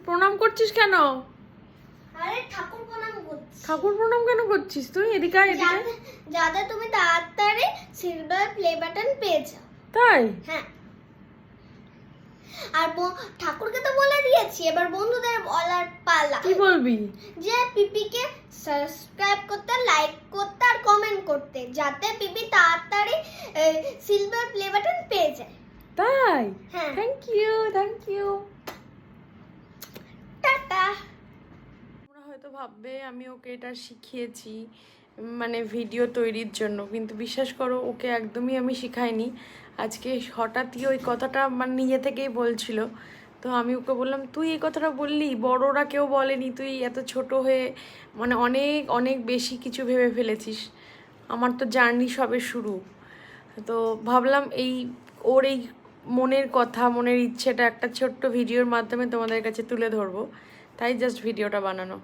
প্রণাম করছিস কেন? আরে ঠাকুর প্রণাম করছি। ঠাকুর প্রণাম কেন করছিস তুই? এদিকে আয়, এদিকে আয়। যাতে তুমি তাড়াতাড়ি সিলভার প্লে বাটন পেয়ে যাও। তাই? হ্যাঁ। আর ঠাকুরকে তো বলে দিয়েছি, এবার বন্ধুদের বলার পালা। কি বলবি? যে পিপিকে সাবস্ক্রাইব করতে, লাইক করতে আর কমেন্ট করতে, যাতে পিপি তাড়াতাড়ি সিলভার প্লে বাটন পেয়ে যায়। তাই? হ্যাঁ। Thank you, thank you. Tata. তোমরা হয়তো ভাববে আমি ওকে এটা শিখিয়েছি মানে ভিডিও তৈরির জন্য, কিন্তু বিশ্বাস করো ওকে একদমই আমি শিখাইনি। আজকে হঠাৎই ওই কথাটা মানে নিজে থেকেই বলছিল, তো আমি ওকে বললাম তুই এই কথাটা বললি, বড়রা কেউ বলেনি, তুই এত ছোট হয়ে মানে অনেক অনেক বেশি কিছু ভেবে ফেলেছিস। আমার তো জার্নি সবে শুরু। তো ভাবলাম ওর এই মনের কথা, মনের ইচ্ছেটা একটা ছোট্ট ভিডিওর মাধ্যমে তোমাদের কাছে তুলে ধরবো, তাই জাস্ট ভিডিওটা বানানো।